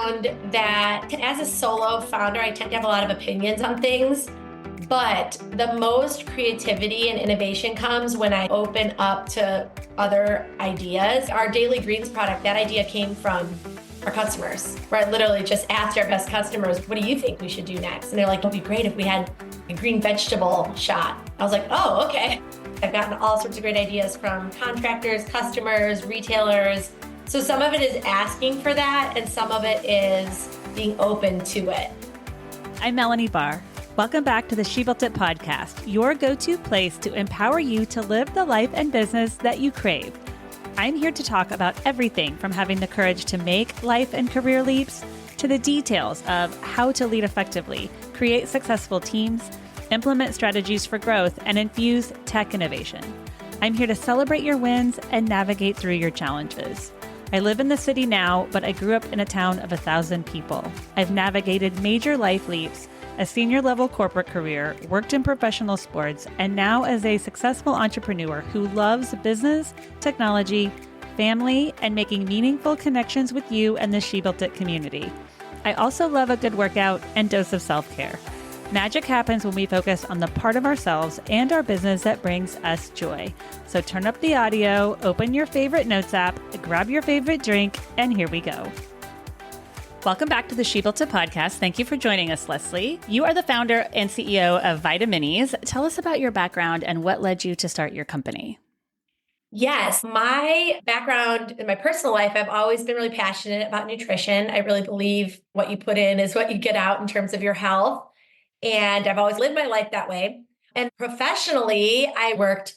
found that as a solo founder, I tend to have a lot of opinions on things, but the most creativity and innovation comes when I open up to other ideas. Our Daily Greens product, that idea came from our customers, where I literally just asked our best customers, what do you think we should do next? And they're like, it'd be great if we had a green vegetable shot. I was like, oh, okay. I've gotten all sorts of great ideas from contractors, customers, retailers. So some of it is asking for that, and some of it is being open to it. I'm Melanie Barr. Welcome back to the She Built It podcast, your go-to place to empower you to live the life and business that you crave. I'm here to talk about everything from having the courage to make life and career leaps to the details of how to lead effectively, create successful teams, implement strategies for growth, and infuse tech innovation. I'm here to celebrate your wins and navigate through your challenges. I live in the city now, but I grew up in a town of 1,000 people. I've navigated major life leaps, a senior level corporate career, worked in professional sports, and now as a successful entrepreneur who loves business, technology, family, and making meaningful connections with you and the She Built It community. I also love a good workout and dose of self-care. Magic happens when we focus on the part of ourselves and our business that brings us joy. So turn up the audio, open your favorite notes app, grab your favorite drink, and here we go. Welcome back to the She Built It podcast. Thank you for joining us, Leslie. You are the founder and CEO of Vitaminis. Tell us about your background and what led you to start your company. Yes, my background in my personal life, I've always been really passionate about nutrition. I really believe what you put in is what you get out in terms of your health. And I've always lived my life that way. And professionally, I worked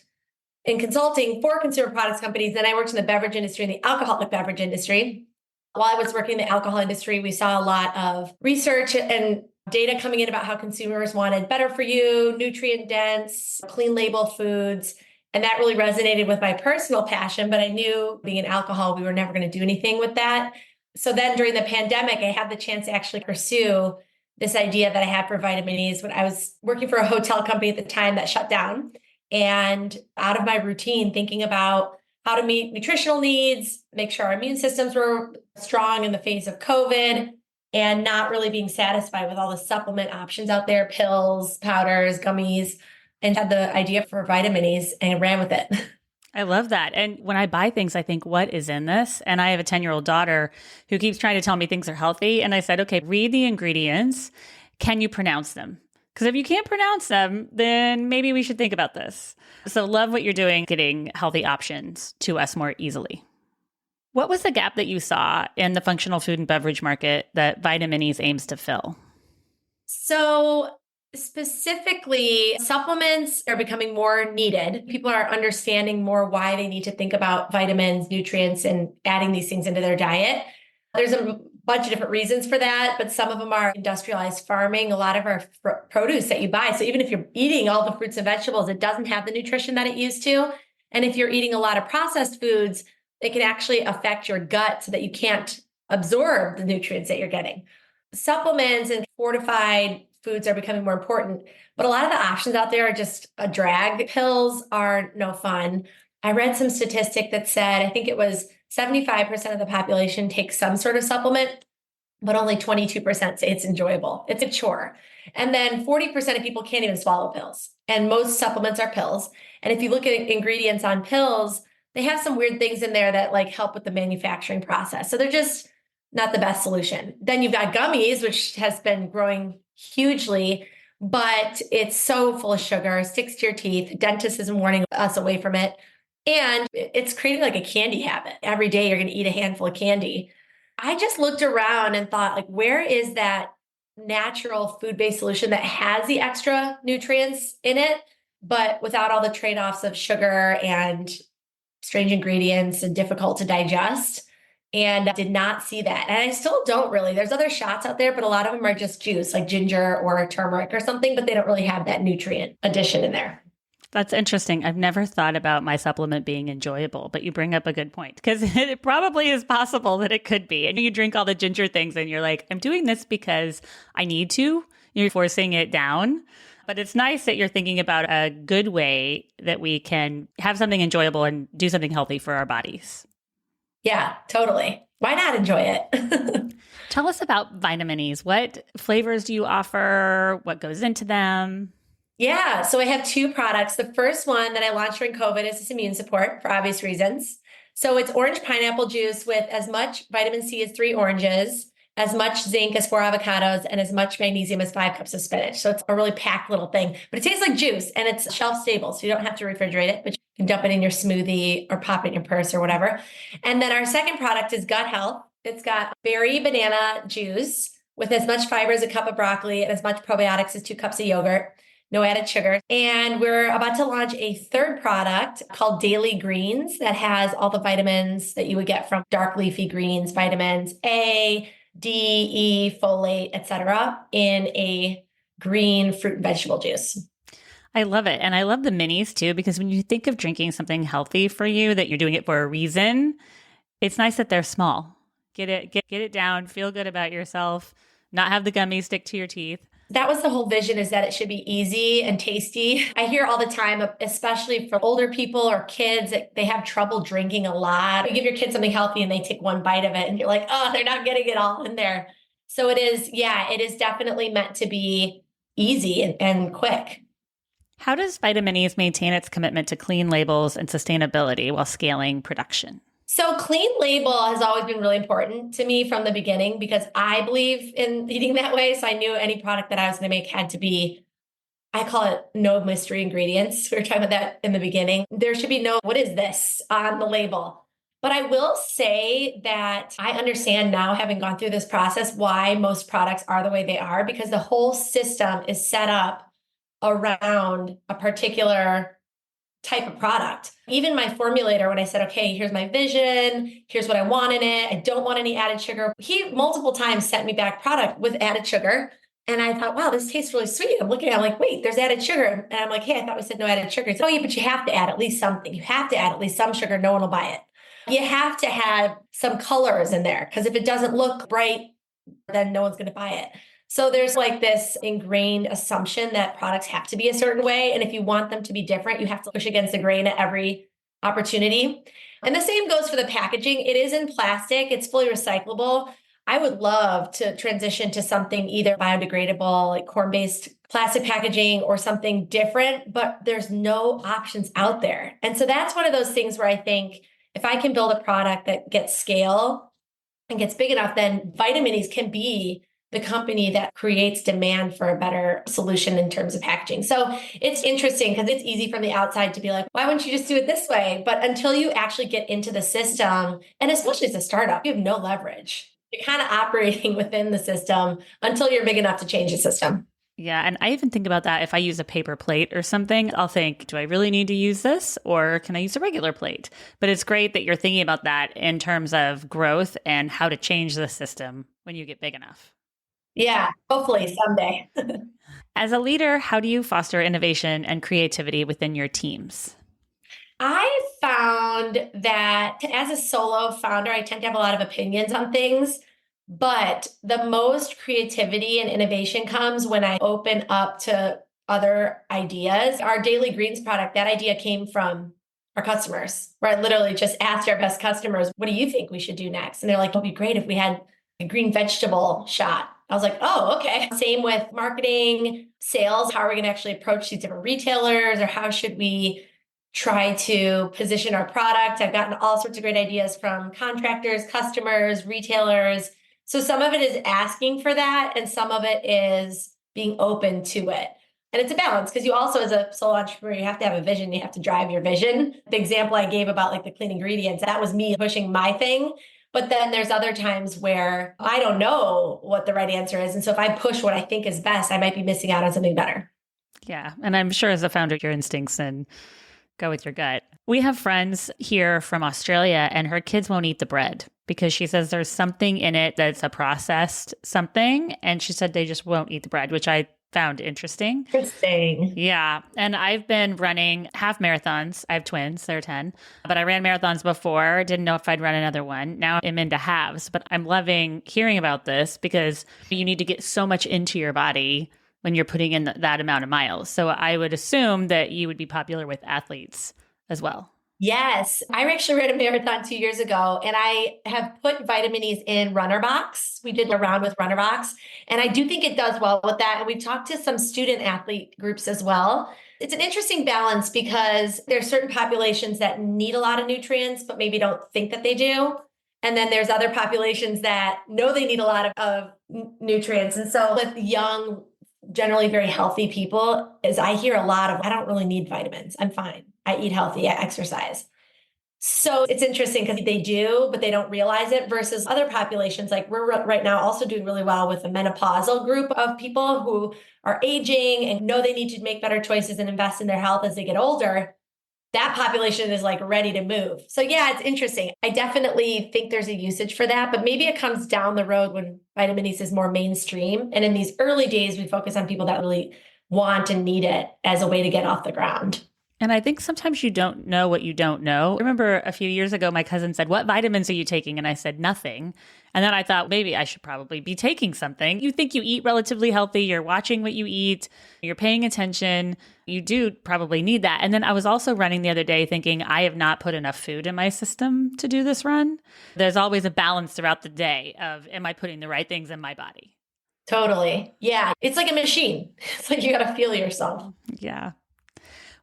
in consulting for consumer products companies. Then I worked in the beverage industry, in the alcoholic beverage industry. While I was working in the alcohol industry, we saw a lot of research and data coming in about how consumers wanted better for you, nutrient dense, clean label foods. And that really resonated with my personal passion. But I knew being in alcohol, we were never going to do anything with that. So then during the pandemic, I had the chance to actually pursue this idea that I had for Vitaminis when I was working for a hotel company at the time that shut down, and out of my routine, thinking about how to meet nutritional needs, make sure our immune systems were strong in the phase of COVID, and not really being satisfied with all the supplement options out there, pills, powders, gummies, and had the idea for Vitaminis and ran with it. I love that. And when I buy things, I think, what is in this? And I have a 10-year-old daughter who keeps trying to tell me things are healthy. And I said, okay, read the ingredients. Can you pronounce them? Because if you can't pronounce them, then maybe we should think about this. So love what you're doing, getting healthy options to us more easily. What was the gap that you saw in the functional food and beverage market that Vitaminis aims to fill? So specifically, supplements are becoming more needed. People are understanding more why they need to think about vitamins, nutrients, and adding these things into their diet. There's a bunch of different reasons for that, but some of them are industrialized farming. A lot of our produce that you buy, so even if you're eating all the fruits and vegetables, it doesn't have the nutrition that it used to. And if you're eating a lot of processed foods, it can actually affect your gut so that you can't absorb the nutrients that you're getting. Supplements and fortified foods are becoming more important, but a lot of the options out there are just a drag. Pills are no fun. I read some statistic that said, I think it was 75% of the population takes some sort of supplement, but only 22% say it's enjoyable. It's a chore. And then 40% of people can't even swallow pills. And most supplements are pills. And if you look at ingredients on pills, they have some weird things in there that like help with the manufacturing process. So they're just not the best solution. Then you've got gummies, which has been growing hugely, but it's so full of sugar, sticks to your teeth. Dentists is warning us away from it. And it's creating like a candy habit. Every day you're going to eat a handful of candy. I just looked around and thought, like, where is that natural food-based solution that has the extra nutrients in it, but without all the trade-offs of sugar and strange ingredients and difficult to digest? And I did not see that. And I still don't really. There's other shots out there, but a lot of them are just juice, like ginger or turmeric or something, but they don't really have that nutrient addition in there. That's interesting. I've never thought about my supplement being enjoyable, but you bring up a good point because it probably is possible that it could be. And you drink all the ginger things and you're like, I'm doing this because I need to. You're forcing it down. But it's nice that you're thinking about a good way that we can have something enjoyable and do something healthy for our bodies. Yeah, totally. Why not enjoy it? Tell us about Vitaminis. What flavors do you offer? What goes into them? Yeah, so I have two products. The first one that I launched during COVID is this immune support for obvious reasons. So it's orange pineapple juice with as much vitamin C as 3 oranges, as much zinc as 4 avocados, and as much magnesium as 5 cups of spinach. So it's a really packed little thing, but it tastes like juice and it's shelf stable. So you don't have to refrigerate it, but you can dump it in your smoothie or pop it in your purse or whatever. And then our second product is gut health. It's got berry banana juice with as much fiber as a cup of broccoli and as much probiotics as 2 cups of yogurt, no added sugar. And we're about to launch a third product called Daily Greens that has all the vitamins that you would get from dark leafy greens, vitamins A, D, E, folate, etc., in a green fruit and vegetable juice. I love it. And I love the minis too, because when you think of drinking something healthy for you, that you're doing it for a reason, it's nice that they're small. Get it down, feel good about yourself, not have the gummies stick to your teeth. That was the whole vision, is that it should be easy and tasty. I hear all the time, especially for older people or kids, that they have trouble drinking a lot. You give your kids something healthy and they take one bite of it and you're like, oh, they're not getting it all in there. So it is definitely meant to be easy and quick. How does Vitaminis maintain its commitment to clean labels and sustainability while scaling production? So clean label has always been really important to me from the beginning because I believe in eating that way. So I knew any product that I was going to make had to be, I call it no mystery ingredients. We were talking about that in the beginning. There should be no, what is this on the label? But I will say that I understand now, having gone through this process, why most products are the way they are, because the whole system is set up around a particular type of product. Even my formulator, when I said, okay, here's my vision, here's what I want in it, I don't want any added sugar. He multiple times sent me back product with added sugar. And I thought, wow, this tastes really sweet. I'm looking at it, I'm like, wait, there's added sugar. And I'm like, hey, I thought we said no added sugar. He said, oh, yeah, but you have to add at least something. You have to add at least some sugar. No one will buy it. You have to have some colors in there because if it doesn't look bright, then no one's going to buy it. So there's like this ingrained assumption that products have to be a certain way. And if you want them to be different, you have to push against the grain at every opportunity. And the same goes for the packaging. It is in plastic. It's fully recyclable. I would love to transition to something either biodegradable, like corn-based plastic packaging, or something different, but there's no options out there. And so that's one of those things where I think if I can build a product that gets scale and gets big enough, then Vitaminis can be the company that creates demand for a better solution in terms of packaging. So it's interesting because it's easy from the outside to be like, why wouldn't you just do it this way? But until you actually get into the system, and especially as a startup, you have no leverage. You're kind of operating within the system until you're big enough to change the system. Yeah. And I even think about that. If I use a paper plate or something, I'll think, do I really need to use this or can I use a regular plate? But it's great that you're thinking about that in terms of growth and how to change the system when you get big enough. Yeah, hopefully someday. As a leader, how do you foster innovation and creativity within your teams? I found that as a solo founder, I tend to have a lot of opinions on things, but the most creativity and innovation comes when I open up to other ideas. Our Daily Greens product, that idea came from our customers, where I literally just asked our best customers, what do you think we should do next? And they're like, it'd be great if we had a green vegetable shot. I was like, oh, okay. Same with marketing, sales. How are we going to actually approach these different retailers, or how should we try to position our product? I've gotten all sorts of great ideas from contractors, customers, retailers. So some of it is asking for that, and some of it is being open to it. And it's a balance because you also, as a solo entrepreneur, you have to have a vision. You have to drive your vision. The example I gave about like the clean ingredients, that was me pushing my thing. But then there's other times where I don't know what the right answer is. And so if I push what I think is best, I might be missing out on something better. Yeah. And I'm sure as a founder, your instincts and go with your gut. We have friends here from Australia and her kids won't eat the bread because she says there's something in it that's a processed something. And she said they just won't eat the bread, which I found interesting. Interesting. Yeah. And I've been running half marathons. I have twins, they're 10, but I ran marathons before. Didn't know if I'd run another one. Now I'm into halves, but I'm loving hearing about this because you need to get so much into your body when you're putting in that amount of miles. So I would assume that you would be popular with athletes as well. Yes, I actually ran a marathon 2 years ago, and I have put Vitaminis in Runner Box. We did a round with Runner Box, and I do think it does well with that. And we've talked to some student athlete groups as well. It's an interesting balance because there's certain populations that need a lot of nutrients, but maybe don't think that they do. And then there's other populations that know they need a lot of nutrients. And so with young, generally very healthy people, is I hear a lot of, I don't really need vitamins. I'm fine. I eat healthy, I exercise. So it's interesting because they do, but they don't realize it versus other populations. Like we're right now also doing really well with a menopausal group of people who are aging and know they need to make better choices and invest in their health as they get older. That population is like ready to move. So yeah, it's interesting. I definitely think there's a usage for that, but maybe it comes down the road when vitamin E is more mainstream. And in these early days, we focus on people that really want and need it as a way to get off the ground. And I think sometimes you don't know what you don't know. I remember a few years ago, my cousin said, "What vitamins are you taking?" And I said, "Nothing." And then I thought maybe I should probably be taking something. You think you eat relatively healthy, you're watching what you eat, you're paying attention. You do probably need that. And then I was also running the other day thinking, I have not put enough food in my system to do this run. There's always a balance throughout the day of, am I putting the right things in my body? Totally. Yeah. It's like a machine. It's like you got to feel yourself. Yeah.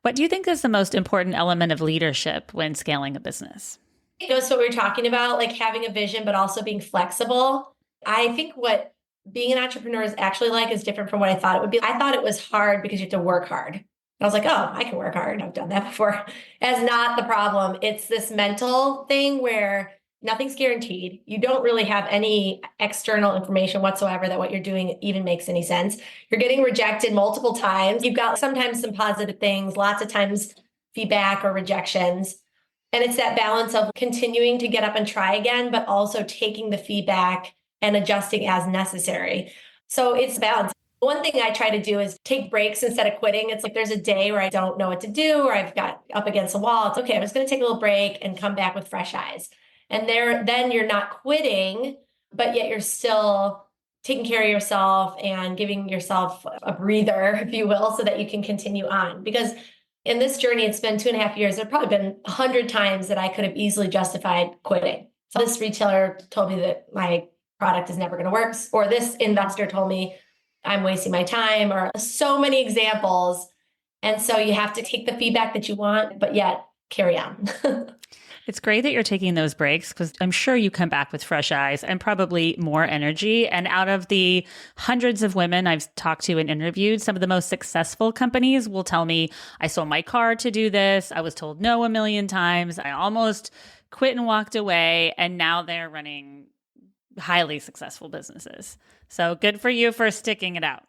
What do you think is the most important element of leadership when scaling a business? It goes to what we were talking about, like having a vision, but also being flexible. I think what being an entrepreneur is actually like is different from what I thought it would be. I thought it was hard because you have to work hard. And I was like, oh, I can work hard. I've done that before. That's not the problem. It's this mental thing where nothing's guaranteed. You don't really have any external information whatsoever that what you're doing even makes any sense. You're getting rejected multiple times. You've got sometimes some positive things, lots of times feedback or rejections. And it's that balance of continuing to get up and try again, but also taking the feedback and adjusting as necessary. So it's balance. One thing I try to do is take breaks instead of quitting. It's like there's a day where I don't know what to do or I've got up against a wall. It's okay. I'm just going to take a little break and come back with fresh eyes. And then you're not quitting, but yet you're still taking care of yourself and giving yourself a breather, if you will, so that you can continue on. Because in this journey, it's been 2.5 years. There've probably been 100 times that I could have easily justified quitting. So this retailer told me that my product is never going to work, or this investor told me I'm wasting my time, or so many examples. And so you have to take the feedback that you want, but yet carry on. It's great that you're taking those breaks because I'm sure you come back with fresh eyes and probably more energy. And out of the hundreds of women I've talked to and interviewed, some of the most successful companies will tell me, I sold my car to do this. I was told no a million times. I almost quit and walked away. And now they're running highly successful businesses. So good for you for sticking it out.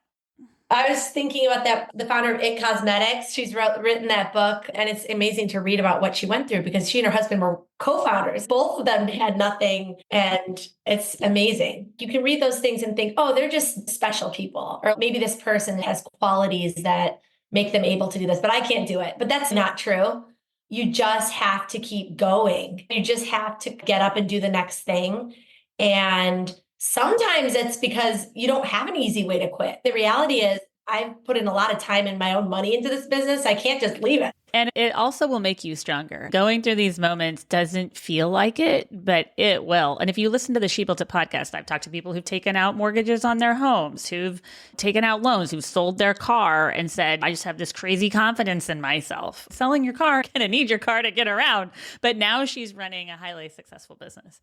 I was thinking about that, the founder of It Cosmetics. She's written that book, and it's amazing to read about what she went through because she and her husband were co-founders. Both of them had nothing, and it's amazing. You can read those things and think, oh, they're just special people, or maybe this person has qualities that make them able to do this, but I can't do it. But that's not true. You just have to keep going. You just have to get up and do the next thing. And sometimes it's because you don't have an easy way to quit. The reality is I've put in a lot of time and my own money into this business. I can't just leave it. And it also will make you stronger. Going through these moments doesn't feel like it, but it will. And if you listen to the She Built It podcast, I've talked to people who've taken out mortgages on their homes, who've taken out loans, who've sold their car and said, I just have this crazy confidence in myself. Selling your car, kind of need your car to get around. But now she's running a highly successful business.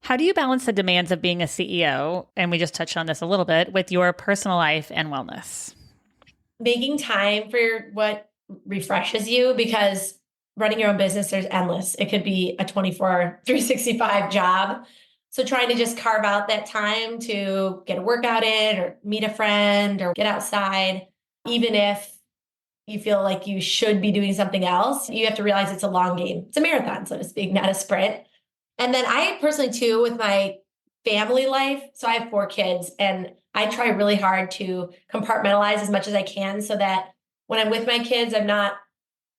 How do you balance the demands of being a CEO, and we just touched on this a little bit, with your personal life and wellness? Making time for what refreshes you, because running your own business, there's endless. It could be a 365 job. So trying to just carve out that time to get a workout in or meet a friend or get outside, even if you feel like you should be doing something else, you have to realize it's a long game. It's a marathon, so to speak, not a sprint. And then I personally too, with my family life, so I have 4 kids and I try really hard to compartmentalize as much as I can so that when I'm with my kids, I'm not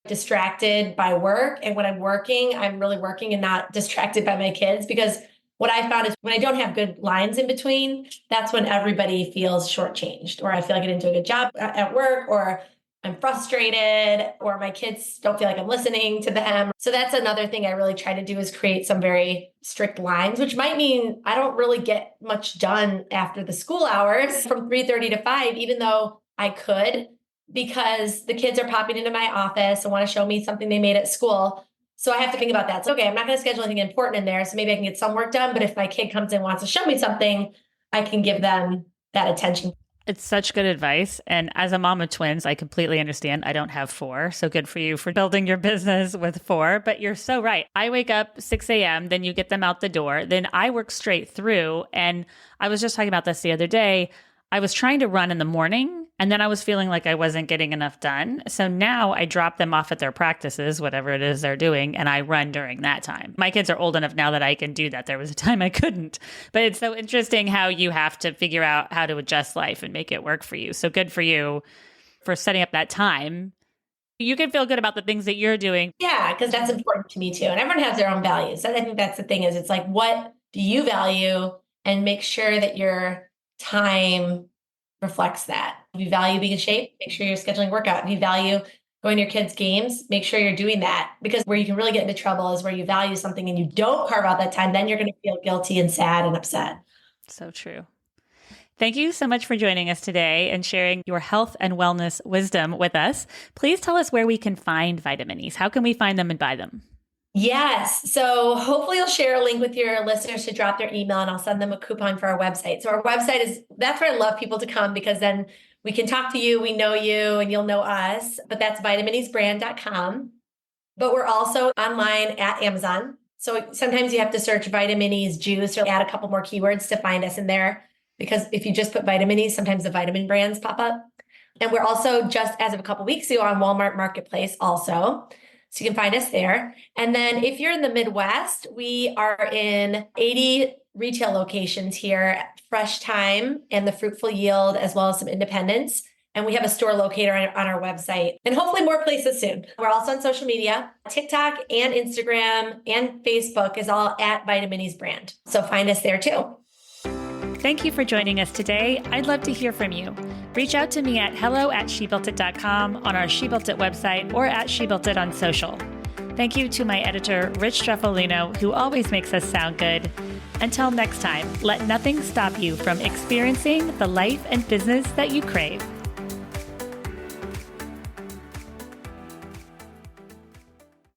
distracted by work. And when I'm working, I'm really working and not distracted by my kids. Because what I found is when I don't have good lines in between, that's when everybody feels shortchanged, or I feel like I didn't do a good job at work, or I'm frustrated or my kids don't feel like I'm listening to them. So that's another thing I really try to do is create some very strict lines, which might mean I don't really get much done after the school hours from 3:30 to 5, even though I could, because the kids are popping into my office and want to show me something they made at school. So I have to think about that. So, okay, I'm not going to schedule anything important in there. So maybe I can get some work done. But if my kid comes in and wants to show me something, I can give them that attention. It's such good advice. And as a mom of twins, I completely understand. I don't have four. So good for you for building your business with four. But you're so right. I wake up 6 a.m., then you get them out the door. Then I work straight through. And I was just talking about this the other day. I was trying to run in the morning and then I was feeling like I wasn't getting enough done. So now I drop them off at their practices, whatever it is they're doing, and I run during that time. My kids are old enough now that I can do that. There was a time I couldn't. But it's so interesting how you have to figure out how to adjust life and make it work for you. So good for you for setting up that time. You can feel good about the things that you're doing. Yeah, because that's important to me too. And everyone has their own values. And I think that's the thing is it's like, what do you value? And make sure that your time reflects that. If you value being in shape, make sure you're scheduling workout. If you value going to your kids' games, make sure you're doing that. Because where you can really get into trouble is where you value something and you don't carve out that time, then you're going to feel guilty and sad and upset. So true. Thank you so much for joining us today and sharing your health and wellness wisdom with us. Please tell us where we can find Vitaminis. How can we find them and buy them? Yes. So hopefully you'll share a link with your listeners to drop their email and I'll send them a coupon for our website. So our website that's where I love people to come because then we can talk to you, we know you, and you'll know us. But that's vitaminisbrand.com. But we're also online at Amazon. So sometimes you have to search Vitaminis juice or add a couple more keywords to find us in there. Because if you just put Vitaminis, sometimes the vitamin brands pop up. And we're also just as of a couple weeks ago on Walmart Marketplace also. So you can find us there. And then if you're in the Midwest, we are in 80 retail locations here, Fresh Time and the Fruitful Yield, as well as some independents. And we have a store locator on our website and hopefully more places soon. We're also on social media. TikTok and Instagram and Facebook is all at Vitaminis brand. So find us there too. Thank you for joining us today. I'd love to hear from you. Reach out to me at hello@shebuiltit.com on our She Built It website or at She Built It on social. Thank you to my editor, Rich Streffolino, who always makes us sound good. Until next time, let nothing stop you from experiencing the life and business that you crave.